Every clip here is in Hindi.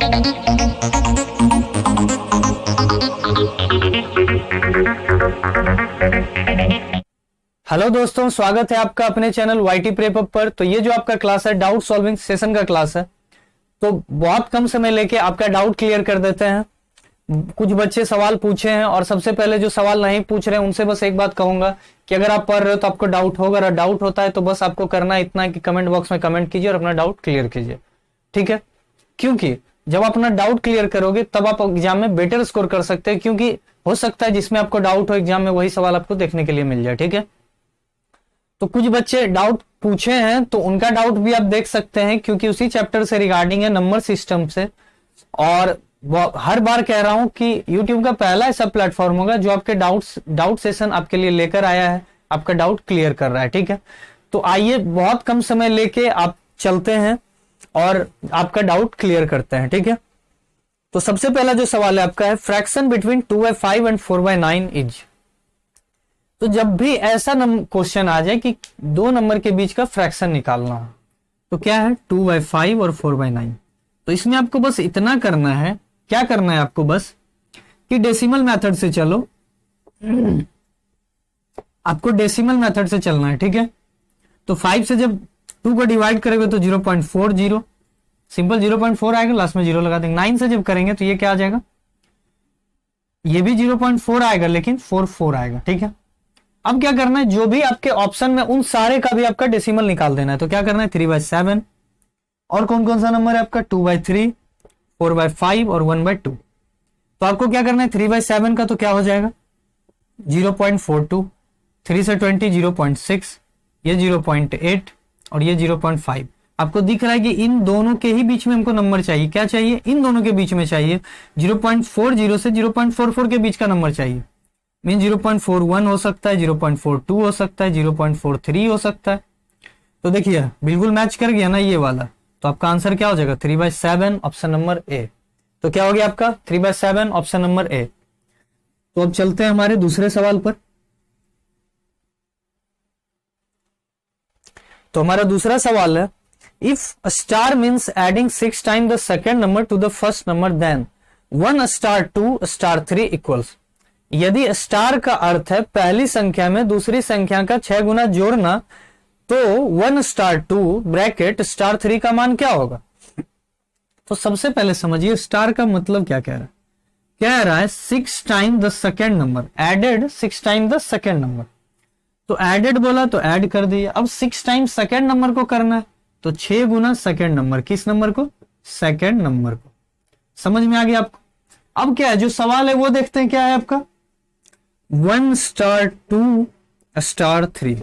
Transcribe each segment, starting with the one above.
हेलो दोस्तों, स्वागत है आपका अपने चैनल वाईटी प्रेप अप पर। तो ये जो आपका क्लास है डाउट सॉल्विंग सेशन का क्लास है, तो बहुत कम समय लेके आपका डाउट क्लियर कर देते हैं। कुछ बच्चे सवाल पूछे हैं और सबसे पहले जो सवाल नहीं पूछ रहे हैं उनसे बस एक बात कहूंगा कि अगर आप पढ़ रहे हो तो आपको डाउट होगा, अगर डाउट होता है तो बस आपको करना इतना है कि कमेंट बॉक्स में कमेंट कीजिए और अपना डाउट क्लियर कीजिए, ठीक है। क्योंकि जब आप अपना डाउट क्लियर करोगे तब आप एग्जाम में बेटर स्कोर कर सकते हैं, क्योंकि हो सकता है जिसमें आपको डाउट हो एग्जाम में वही सवाल आपको देखने के लिए मिल जाए, ठीक है। तो कुछ बच्चे डाउट पूछे हैं तो उनका डाउट भी आप देख सकते हैं, क्योंकि उसी चैप्टर से रिगार्डिंग है, नंबर सिस्टम से। और हर बार कह रहा हूं कि YouTube का पहला ऐसा प्लेटफॉर्म होगा जो आपके डाउट सेशन आपके लिए लेकर आया है, आपका डाउट क्लियर कर रहा है, ठीक है। तो आइए बहुत कम समय लेके आप चलते हैं और आपका डाउट क्लियर करते हैं, ठीक है। तो सबसे पहला जो सवाल है आपका है, फ्रैक्शन बिटवीन 2/5 एंड 4/9 इज। तो जब भी ऐसा क्वेश्चन आ जाए कि दो नंबर के बीच का फ्रैक्शन निकालना हो तो क्या है 2/5 और 4/9। तो इसमें आपको बस इतना करना है, क्या करना है आपको बस कि डेसिमल मेथड से चलो, आपको डेसिमल मेथड से चलना है, ठीक है। तो 5 से जब 2 को डिवाइड करेंगे तो 0.40, सिंपल 0.4 आएगा, लास्ट में 0 लगा देंगे। 9 से जब करेंगे तो ये क्या आ जाएगा, ये भी 0.4 आएगा लेकिन 44 आएगा, ठीक है। अब क्या करना है, जो भी आपके ऑप्शन में उन सारे का भी आपका डेसिमल निकाल देना है। तो क्या करना है 3/7 और कौन कौन सा नंबर है आपका 2/3, 4/5 और 1/2। तो आपको क्या करना है 3/7 का तो क्या हो जाएगा 0.42, 3 से 20 0.6, ये 0.8 और ये 0.5। आपको दिख रहा है कि इन दोनों के ही बीच में हमको नंबर चाहिए। क्या चाहिए, इन दोनों के बीच में चाहिए 0.40 से 0.44 के बीच का नंबर चाहिए। मीन 0.41 हो सकता है, 0.42 हो सकता है, 0.43 हो सकता है। तो देखिए बिल्कुल मैच कर गया ना ये वाला। तो आपका आंसर क्या हो जाएगा 3/7, ऑप्शन नंबर ए। तो क्या हो गया आपका 3/7, ऑप्शन नंबर ए। तो अब चलते हैं हमारे दूसरे सवाल पर। तो हमारा दूसरा सवाल है, if star means adding 6 time the second number to the first number then 1 star 2 star 3 equals. यदि स्टार का अर्थ है पहली संख्या में दूसरी संख्या का 6 गुना जोड़ना, तो 1 स्टार 2 ब्रैकेट स्टार 3 का मान क्या होगा। तो सबसे पहले समझिए स्टार का मतलब क्या कह रहा है 6 time the second number, added 6 time the second number. तो एडेड बोला तो ऐड कर दिया। अब 6 टाइम सेकेंड नंबर को करना है तो 6 गुना सेकेंड नंबर, किस नंबर को, सेकेंड नंबर को। समझ में आ गया आपको। अब क्या है जो सवाल है वो देखते हैं, क्या है आपका 1 स्टार 2 स्टार 3।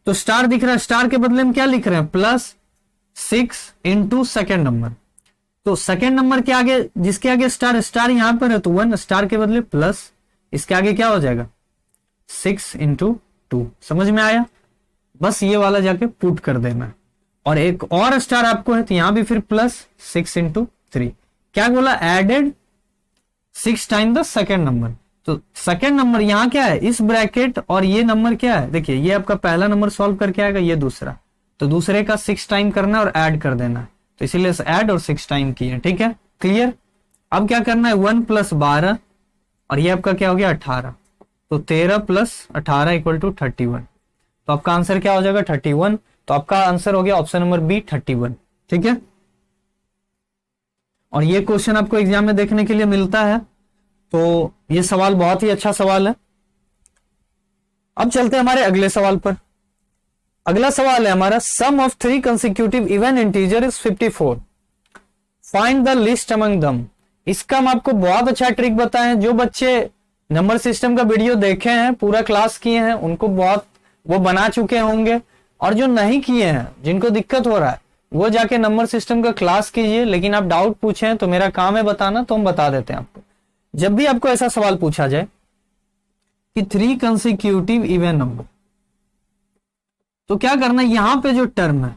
तो स्टार दिख रहा है, स्टार के बदले में क्या लिख रहे हैं +6 इंटू सेकेंड नंबर। तो सेकेंड नंबर के आगे, जिसके आगे स्टार, स्टार यहां पर है तो 1, स्टार के बदले प्लस, इसके आगे क्या हो जाएगा 6 इंटू 2। समझ में आया। बस ये वाला जाके पुट कर देना। और एक और स्टार आपको है तो यहां भी फिर +6 इंटू 3। क्या बोला, added 6 time the second number. तो सेकेंड नंबर यहां क्या है इस ब्रैकेट, और ये नंबर क्या है, देखिए ये आपका पहला नंबर सॉल्व करके आएगा, ये दूसरा, तो दूसरे का 6 टाइम करना और ऐड कर देना है। तो इसीलिए ऐड और 6 टाइम किए, ठीक है, क्लियर। अब क्या करना है 1 + 12 और ये आपका क्या हो गया 18। तो 13 + 18 = 31। तो आपका आंसर क्या हो जाएगा 31। तो आपका आंसर हो गया ऑप्शन नंबर बी 31, ठीक है। और ये क्वेश्चन आपको एग्जाम में देखने के लिए मिलता है। तो ये सवाल बहुत ही अच्छा सवाल है। अब चलते हैं हमारे अगले सवाल पर। अगला सवाल है हमारा, sum of 3 consecutive even integer is 54, find the least among them. इसका हम आपको बहुत अच्छा ट्रिक बताएं। जो बच्चे नंबर सिस्टम का वीडियो देखे हैं, पूरा क्लास किए हैं, उनको बहुत वो बना चुके होंगे। और जो नहीं किए हैं, जिनको दिक्कत हो रहा है, वो जाके नंबर सिस्टम का क्लास कीजिए। लेकिन आप डाउट पूछें तो मेरा काम है बताना, तो हम बता देते हैं आपको। जब भी आपको ऐसा सवाल पूछा जाए कि 3 कंसेक्यूटिव इवन नंबर, तो क्या करना है, यहां पे जो टर्म है,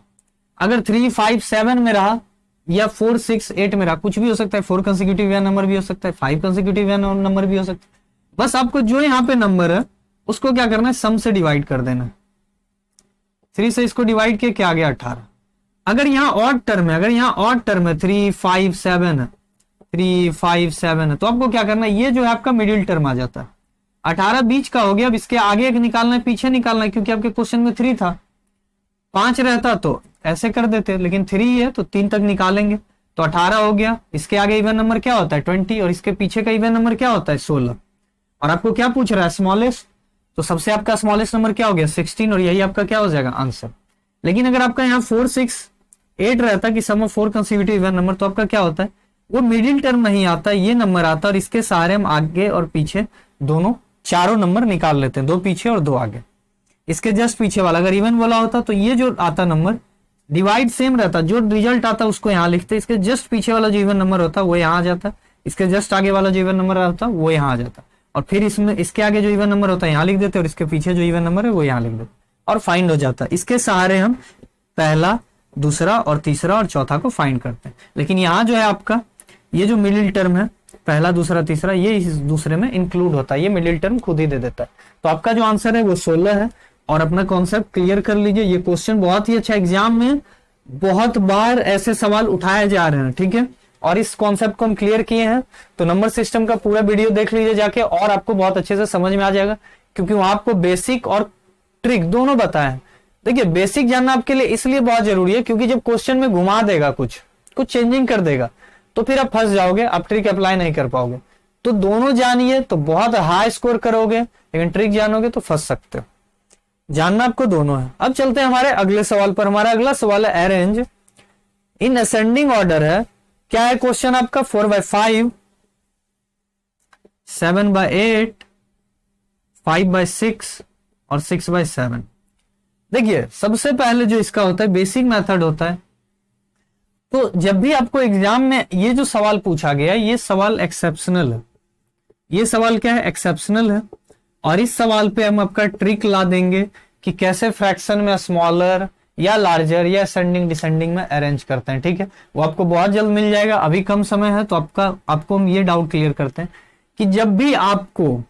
अगर 3, 5, 7 में रहा या 4, 6, 8 में रहा, कुछ भी हो सकता है, 4 कंसेक्यूटिव इवन नंबर भी हो सकता है, 5 कंसेक्यूटिव इवन नंबर भी हो सकता है। बस आपको जो यहां पे नंबर है उसको क्या करना है, सम से डिवाइड कर देना है। 3 से इसको डिवाइड किया, क्या आ गया 18। अगर यहाँ ऑड टर्म है, 3, 5, 7 है, 3, 5, 7 है, तो आपको क्या करना है, ये जो है आपका मिडिल टर्म आ जाता है। 18 बीच का हो गया। अब इसके आगे एक निकालना है, पीछे निकालना है, क्योंकि आपके क्वेश्चन में 3 था। 5 रहता तो ऐसे कर देते, लेकिन 3 है तो 3 तक निकालेंगे, तो 18 हो गया। इसके आगे इवन नंबर क्या होता है 20, और इसके पीछे का इवन नंबर क्या होता है 16। और आपको क्या पूछ रहा है स्मॉलेस्ट, तो सबसे आपका स्मॉलेस्ट नंबर क्या हो गया 16, और यही आपका क्या हो जाएगा आंसर। लेकिन अगर आपका यहाँ 4, 6, 8 रहता कि सम ऑफ 4 कंसेक्यूटिव इवन नंबर, तो आपका क्या होता है, वो मिडिल टर्म नहीं आता, ये नंबर आता, और इसके सहारे हम आगे और पीछे दोनों चारों नंबर निकाल लेते हैं, 2 पीछे और 2 आगे। इसके जस्ट पीछे वाला अगर इवन बोला होता तो ये जो आता नंबर डिवाइड सेम रहता, जो रिजल्ट आता उसको यहाँ लिखते, इसके जस्ट पीछे वाला जो इवन नंबर होता वो यहाँ आ जाता, इसके जस्ट आगे वाला जो इवन नंबर होता वो यहाँ आ जाता, और फिर इसमें इसके आगे जो इवन नंबर होता है यहाँ लिख देते, और इसके पीछे जो इवन नंबर है वो यहाँ लिख देते, और फाइंड हो जाता। इसके सहारे हम पहला, दूसरा और तीसरा और चौथा को फाइंड करते हैं। लेकिन यहाँ जो है आपका ये जो मिडिल टर्म है, पहला, दूसरा, तीसरा, ये इस दूसरे में इंक्लूड होता है, ये मिडिल टर्म खुद ही दे देता है। तो आपका जो आंसर है वो 16 है। और अपना कॉन्सेप्ट क्लियर कर लीजिए, ये क्वेश्चन बहुत ही अच्छा, एग्जाम में बहुत बार ऐसे सवाल उठाए जा रहे हैं, ठीक है। और इस कॉन्सेप्ट को हम क्लियर किए हैं, तो नंबर सिस्टम का पूरा वीडियो देख लीजिए जाके, और आपको बहुत अच्छे से समझ में आ जाएगा, क्योंकि वहां आपको बेसिक और ट्रिक दोनों बताए हैं। देखिए, बेसिक जानना आपके लिए इसलिए बहुत जरूरी है, क्योंकि जब क्वेश्चन में घुमा देगा, कुछ चेंजिंग कर देगा, तो फिर आप फंस जाओगे, आप ट्रिक अप्लाई नहीं कर पाओगे। तो दोनों जानिए तो बहुत हाई स्कोर करोगे, लेकिन ट्रिक जानोगे तो फंस सकते हो। जानना आपको दोनों है। अब चलते हैं हमारे अगले सवाल पर। हमारा अगला सवाल है अरेंज इन असेंडिंग ऑर्डर है। क्या है क्वेश्चन आपका, 4/5, 7/8, 5/6 और 6/7। देखिए, सबसे पहले जो इसका होता है बेसिक मेथड होता है। तो जब भी आपको एग्जाम में ये जो सवाल पूछा गया, ये सवाल एक्सेप्शनल है। ये सवाल क्या है, एक्सेप्शनल है। और इस सवाल पे हम आपका ट्रिक ला देंगे कि कैसे फ्रैक्शन में स्मॉलर या लार्जर या असेंडिंग डिसेंडिंग में अरेंज करते हैं, ठीक है। वो आपको बहुत जल्द मिल जाएगा, अभी कम समय है, तो आपको हम ये डाउट क्लियर करते हैं कि जब भी आपको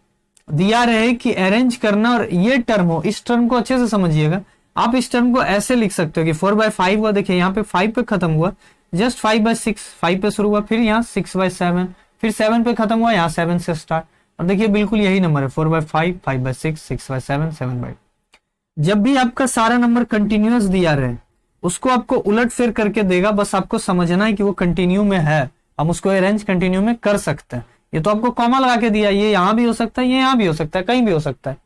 दिया रहे कि अरेंज करना और ये टर्म हो, इस टर्म को अच्छे से समझिएगा। आप इस टर्म को ऐसे लिख सकते हो कि 4/5 हुआ, देखिए यहाँ पे 5 पे खत्म हुआ, जस्ट 5/6, 5 पे शुरू हुआ, फिर यहाँ 6/7, फिर 7 पे खत्म हुआ, यहाँ 7 से स्टार्ट, और देखिए बिल्कुल यही नंबर है 4/5, 5/6, 6/7, 7/8। जब भी आपका सारा नंबर कंटिन्यूअस दिया रहे, उसको आपको उलट फेर करके देगा, बस आपको समझना है कि वो कंटिन्यू में है, हम उसको अरेंज कंटिन्यू में कर सकते हैं। ये तो आपको कॉमा लगा के दिया, ये यहाँ भी हो सकता है, ये यहाँ भी हो सकता है, कहीं भी हो सकता है।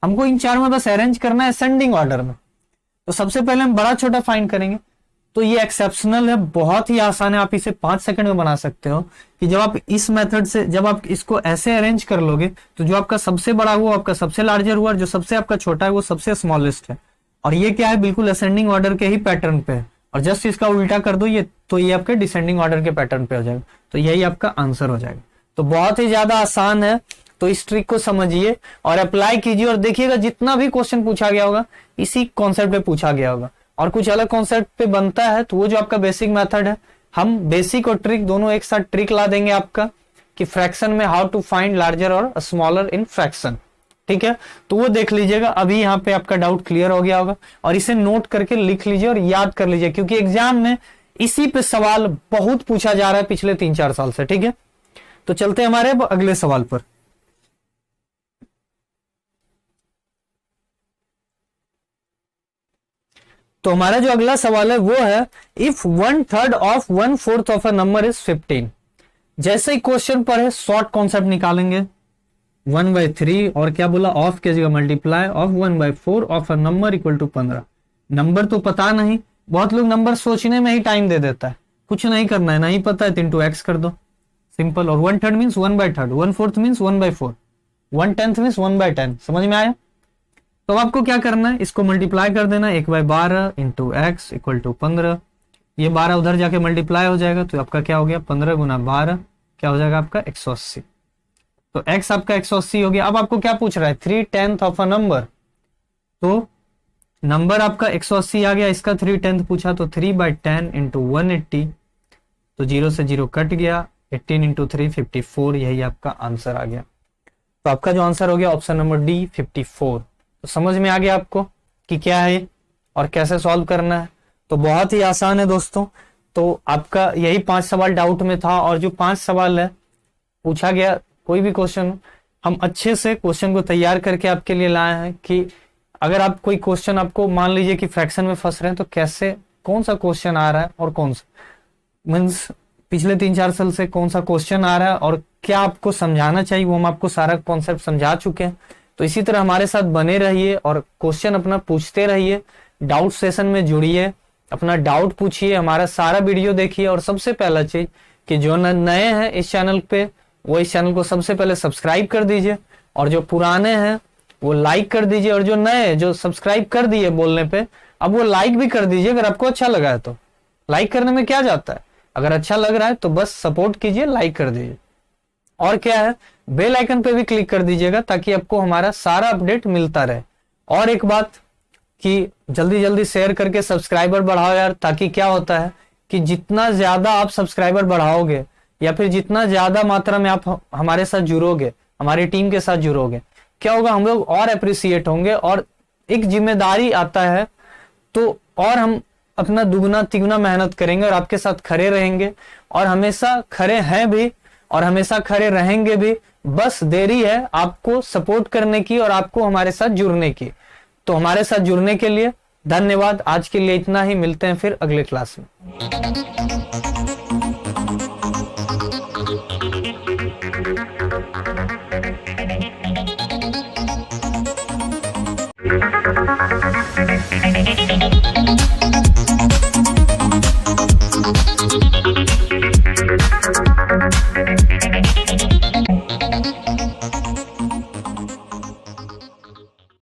हमको इन चार में बस अरेंज करना है असेंडिंग ऑर्डर में। तो सबसे पहले हम बड़ा छोटा फाइंड करेंगे। तो ये एक्सेप्शनल है, बहुत ही आसान है, आप इसे 5 सेकंड में बना सकते हो कि जब आप इस मेथड से, जब आप इसको ऐसे अरेंज कर लोगे, तो जो आपका सबसे बड़ा हुआ आपका सबसे लार्जर हुआ, और जो सबसे आपका छोटा है वो सबसे स्मॉलेस्ट है। और ये क्या है, बिल्कुल असेंडिंग ऑर्डर के ही पैटर्न पे है, और जस्ट इसका उल्टा कर दो ये, तो ये आपके डिसेंडिंग ऑर्डर के पैटर्न पे हो जाएगा। तो यही आपका आंसर हो जाएगा। तो बहुत ही ज्यादा आसान है, तो इस ट्रिक को समझिए और अप्लाई कीजिए, और देखिएगा जितना भी क्वेश्चन पूछा गया होगा इसी कॉन्सेप्ट पे पूछा गया होगा, और कुछ अलग कॉन्सेप्ट पे बनता है तो वो जो आपका बेसिक मेथड है, हम बेसिक और ट्रिक दोनों एक साथ ट्रिक ला देंगे आपका कि फ्रैक्शन में हाउ टू फाइंड लार्जर और स्मॉलर इन फ्रैक्शन, ठीक है। तो वो देख लीजिएगा। अभी यहाँ पे आपका डाउट क्लियर हो गया होगा, और इसे नोट करके लिख लीजिए और याद कर लीजिए, क्योंकि एग्जाम में इसी पे सवाल बहुत पूछा जा रहा है पिछले 3-4 साल से, ठीक है। तो चलते हैं हमारे अगले सवाल पर। तो हमारा जो अगला सवाल है वो है, if 1/3 of 1/4 of a number is 15। जैसे ही क्वेश्चन पर है, शॉर्ट कॉन्सेप्ट निकालेंगे। 1/3 और क्या बोला, ऑफ की जगह multiply of 1/4 of a number equal to 15। Number तो पता नहीं, बहुत लोग नंबर सोचने में ही टाइम दे देता है, कुछ नहीं करना है, नहीं पता है तो इंटू एक्स कर दो, सिंपल। और 1/3 मीन्स 1/3, 1/4 मीन्स 1/4, 1/10 मीन्स 1/10। समझ में आया? तो आपको क्या करना है, इसको मल्टीप्लाई कर देना, 1/12 इंटू एक्स इक्वल टू 15। ये 12 उधर जाके मल्टीप्लाई हो जाएगा, तो आपका क्या हो गया, 15 गुना 12 क्या हो जाएगा आपका 180। तो x आपका 180 हो गया। अब आपको क्या पूछ रहा है, 3/10 ऑफ अ नंबर। तो नंबर आपका 180 आ गया, इसका 3/10 पूछा, तो 3/10 इंटू 180, तो 0 से 0 कट गया, 18 इंटू 3 54, यही आपका आंसर आ गया। तो आपका जो आंसर हो गया ऑप्शन नंबर डी 54। तो समझ में आ गया आपको कि क्या है और कैसे सॉल्व करना है। तो बहुत ही आसान है दोस्तों। तो आपका यही 5 सवाल डाउट में था, और जो 5 सवाल है पूछा गया, कोई भी क्वेश्चन हम अच्छे से क्वेश्चन को तैयार करके आपके लिए लाए हैं कि अगर आप कोई क्वेश्चन, आपको मान लीजिए कि फ्रैक्शन में फंस रहे हैं, तो कैसे, कौन सा क्वेश्चन आ रहा है और कौन सा, मीन्स पिछले 3-4 साल से कौन सा क्वेश्चन आ रहा है और क्या आपको समझाना चाहिए, वो हम आपको सारा कॉन्सेप्ट समझा चुके हैं। तो इसी तरह हमारे साथ बने रहिए और क्वेश्चन अपना पूछते रहिए, डाउट सेशन में जुड़िए, अपना डाउट पूछिए, हमारा सारा वीडियो देखिए। और सबसे पहला चीज कि जो नए हैं इस चैनल पे, वो इस चैनल को सबसे पहले सब्सक्राइब कर दीजिए, और जो पुराने हैं वो लाइक कर दीजिए, और जो नए जो सब्सक्राइब कर दिए बोलने पे, अब वो लाइक भी कर दीजिए अगर आपको अच्छा लगा है। तो लाइक करने में क्या जाता है, अगर अच्छा लग रहा है तो बस सपोर्ट कीजिए, लाइक कर दीजिए। और क्या है, बेल आइकन पे भी क्लिक कर दीजिएगा ताकि आपको हमारा सारा अपडेट मिलता रहे। और एक बात कि जल्दी जल्दी शेयर करके सब्सक्राइबर बढ़ाओ यार, ताकि क्या होता है कि जितना ज्यादा आप सब्सक्राइबर बढ़ाओगे या फिर जितना ज्यादा मात्रा में आप हमारे साथ जुड़ोगे, हमारी टीम के साथ जुड़ोगे, क्या होगा, हम लोग और अप्रिसिएट होंगे और एक जिम्मेदारी आता है, तो और हम अपना दुगना तिगुना मेहनत करेंगे और आपके साथ खड़े रहेंगे, और हमेशा खड़े हैं भी और हमेशा खड़े रहेंगे भी। बस देरी है आपको सपोर्ट करने की और आपको हमारे साथ जुड़ने की। तो हमारे साथ जुड़ने के लिए धन्यवाद। आज के लिए इतना ही, मिलते हैं फिर अगले क्लास में।